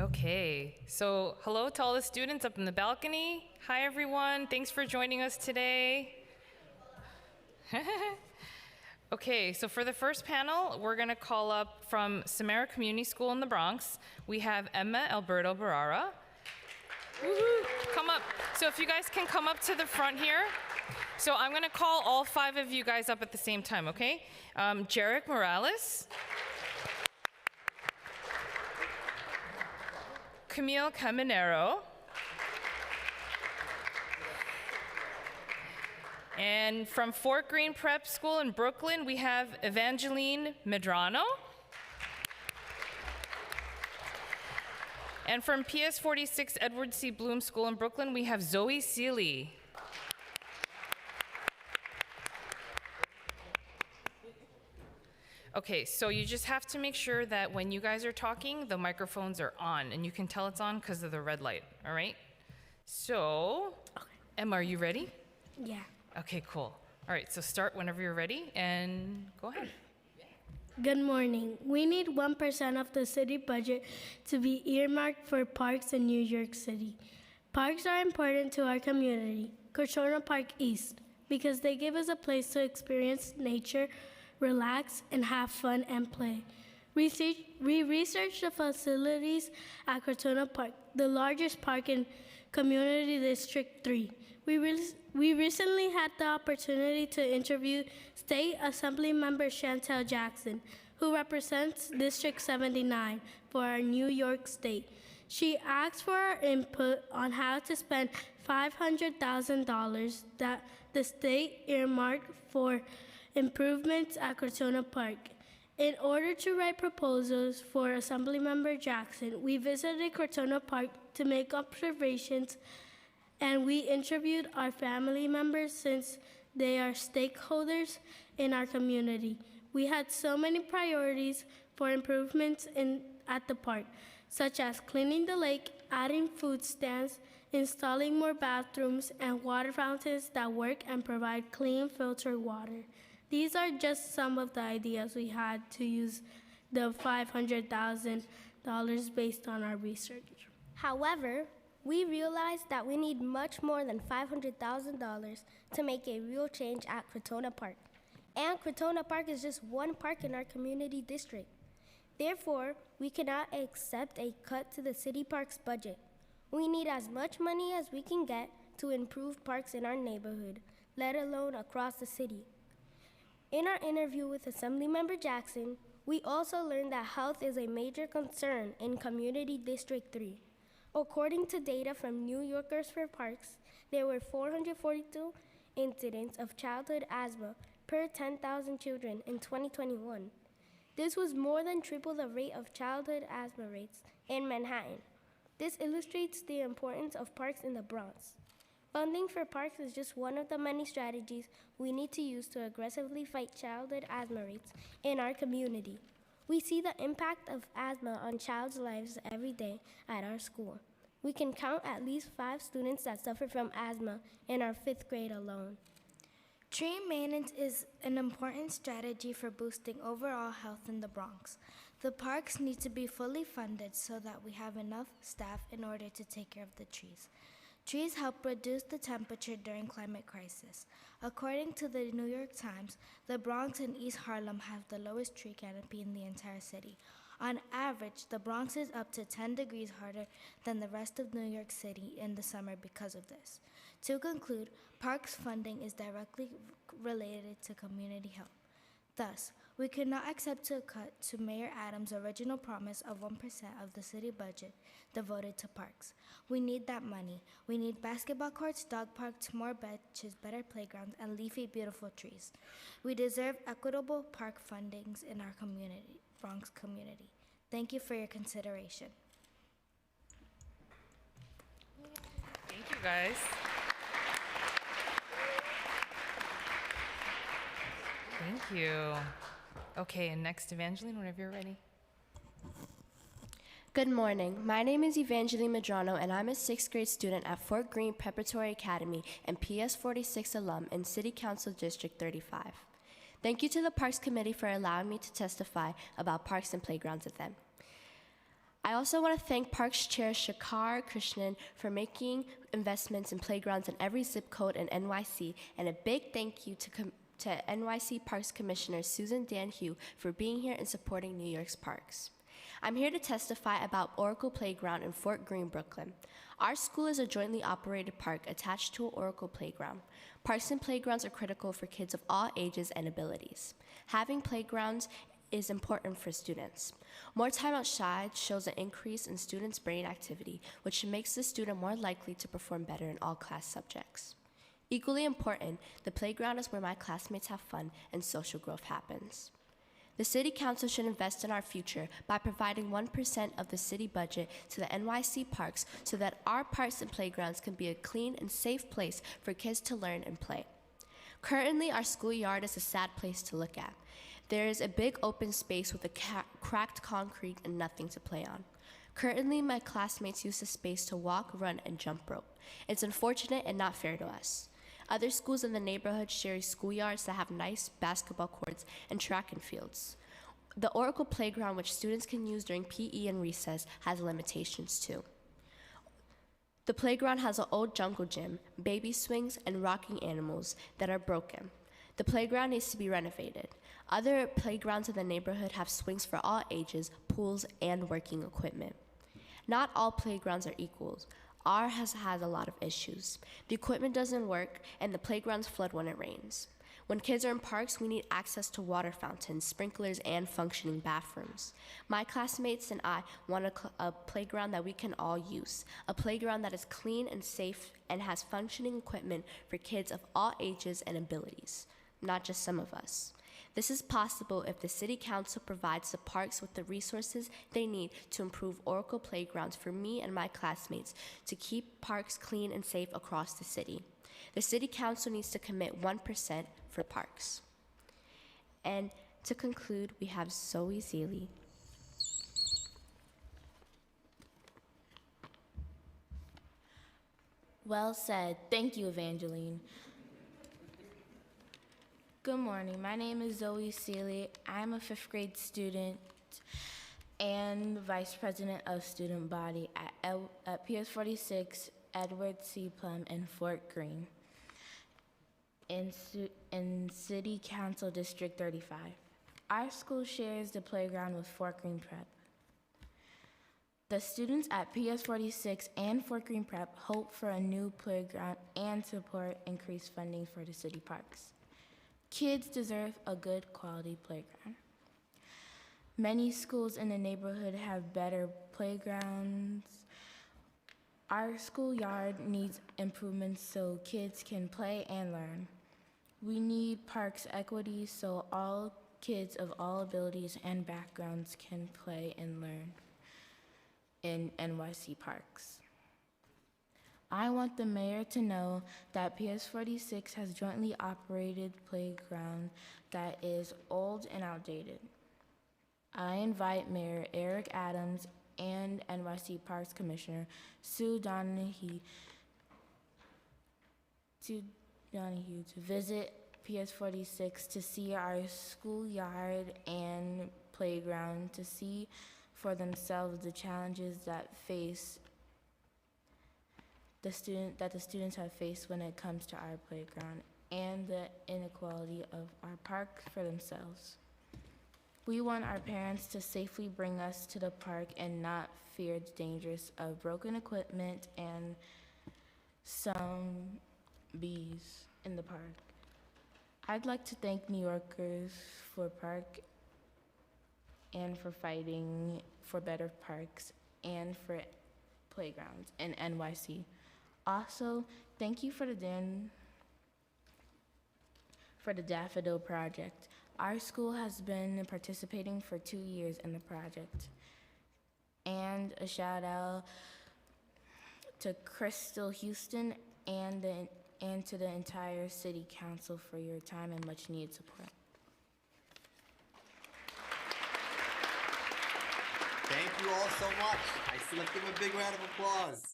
Okay, so hello to all the students up in the balcony. Hi everyone, thanks for joining us today. Okay, so for the first panel, we're gonna call up from Samara Community School in the Bronx. We have Emma Alberto Barrara. Woohoo, come up. So if you guys can come up to the front here. So I'm gonna call all 5 of you guys up at the same time, okay? Jarek Morales. Camille Caminero. And from Fort Greene Prep School in Brooklyn, we have Evangeline Medrano. And from PS 46 Edward C. Bloom School in Brooklyn, we have Zoe Seeley. Okay, so you just have to make sure that when you guys are talking, the microphones are on, and you can tell it's on because of the red light, all right? So, Emma, are you ready? Yeah. Okay, cool. All right, so start whenever you're ready, and go ahead. Good morning. We need 1% of the city budget to be earmarked for parks in New York City. Parks are important to our community, Cortona Park East, because they give us a place to experience nature, relax, and have fun and play. We researched the facilities at Cortona Park, the largest park in Community District 3. We recently had the opportunity to interview State Assembly Member Chantel Jackson, who represents District 79 for our New York State. She asked for our input on how to spend $500,000 that the state earmarked for improvements at Cortona Park. In order to write proposals for Assemblymember Jackson, we visited Cortona Park to make observations, and we interviewed our family members since they are stakeholders in our community. We had so many priorities for improvements at the park, such as cleaning the lake, adding food stands, installing more bathrooms, and water fountains that work and provide clean filtered water. These are just some of the ideas we had to use the $500,000 based on our research. However, we realized that we need much more than $500,000 to make a real change at Cortona Park. And Cortona Park is just one park in our community district. Therefore, we cannot accept a cut to the city park's budget. We need as much money as we can get to improve parks in our neighborhood, let alone across the city. In our interview with Assemblymember Jackson, we also learned that health is a major concern in Community District 3. According to data from New Yorkers for Parks, there were 442 incidents of childhood asthma per 10,000 children in 2021. This was more than triple the rate of childhood asthma rates in Manhattan. This illustrates the importance of parks in the Bronx. Funding for parks is just one of the many strategies we need to use to aggressively fight childhood asthma rates in our community. We see the impact of asthma on child's lives every day at our school. We can count at least 5 students that suffer from asthma in our 5th grade alone. Tree maintenance is an important strategy for boosting overall health in the Bronx. The parks need to be fully funded so that we have enough staff in order to take care of the trees. Trees help reduce the temperature during climate crisis. According to the New York Times, the Bronx and East Harlem have the lowest tree canopy in the entire city. On average, the Bronx is up to 10 degrees hotter than the rest of New York City in the summer because of this. To conclude, parks funding is directly related to community health. Thus, we cannot accept a cut to Mayor Adams' original promise of 1% of the city budget devoted to parks. We need that money. We need basketball courts, dog parks, more benches, better playgrounds, and leafy, beautiful trees. We deserve equitable park fundings in our community, Bronx community. Thank you for your consideration. Thank you, guys. Thank you. Okay, and next, Evangeline, whenever you're ready. Good morning. My name is Evangeline Medrano, and I'm a 6th grade student at Fort Greene Preparatory Academy and PS 46 alum in City Council District 35. Thank you to the Parks Committee for allowing me to testify about parks and playgrounds with them. I also want to thank Parks Chair Shakar Krishnan for making investments in playgrounds in every zip code in NYC, and a big thank you to NYC Parks Commissioner Susan Danhue for being here and supporting New York's parks. I'm here to testify about Oracle Playground in Fort Greene, Brooklyn. Our school is a jointly operated park attached to an Oracle Playground. Parks and playgrounds are critical for kids of all ages and abilities. Having playgrounds is important for students. More time outside shows an increase in students' brain activity, which makes the student more likely to perform better in all class subjects. Equally important, the playground is where my classmates have fun and social growth happens. The City Council should invest in our future by providing 1% of the city budget to the NYC parks so that our parks and playgrounds can be a clean and safe place for kids to learn and play. Currently, our schoolyard is a sad place to look at. There is a big open space with a cracked concrete and nothing to play on. Currently, my classmates use the space to walk, run, and jump rope. It's unfortunate and not fair to us. Other schools in the neighborhood share schoolyards that have nice basketball courts and track and fields. The Oracle Playground, which students can use during PE and recess, has limitations too. The playground has an old jungle gym, baby swings, and rocking animals that are broken. The playground needs to be renovated. Other playgrounds in the neighborhood have swings for all ages, pools, and working equipment. Not all playgrounds are equal. Ours has had a lot of issues. The equipment doesn't work, and the playgrounds flood when it rains. When kids are in parks, we need access to water fountains, sprinklers, and functioning bathrooms. My classmates and I want a playground that we can all use, a playground that is clean and safe and has functioning equipment for kids of all ages and abilities, not just some of us. This is possible if the City Council provides the parks with the resources they need to improve Oracle playgrounds for me and my classmates to keep parks clean and safe across the city. The City Council needs to commit 1% for parks. And to conclude, we have Zoe Zealy. Well said. Thank you, Evangeline. Good morning. My name is Zoe Seeley. I'm a 5th grade student and vice president of student body at PS 46 Edward C. Plum in Fort Greene in City Council District 35. Our school shares the playground with Fort Greene Prep. The students at PS 46 and Fort Greene Prep hope for a new playground and support increased funding for the city parks. Kids deserve a good quality playground. Many schools in the neighborhood have better playgrounds. Our schoolyard needs improvements so kids can play and learn. We need parks equity so all kids of all abilities and backgrounds can play and learn in NYC parks. I want the mayor to know that PS 46 has jointly operated playground that is old and outdated. I invite Mayor Eric Adams and NYC Parks Commissioner Sue Donahue to visit PS 46 to see our schoolyard and playground, to see for themselves the challenges that the students have faced when it comes to our playground and the inequality of our park for themselves. We want our parents to safely bring us to the park and not fear the dangers of broken equipment and some bees in the park. I'd like to thank New Yorkers for park and for fighting for better parks and for playgrounds in NYC. Also, thank you for the Daffodil Project. Our school has been participating for 2 years in the project. And a shout out to Crystal Houston and to the entire City Council for your time and much needed support. Thank you all so much. Let's give them a big round of applause.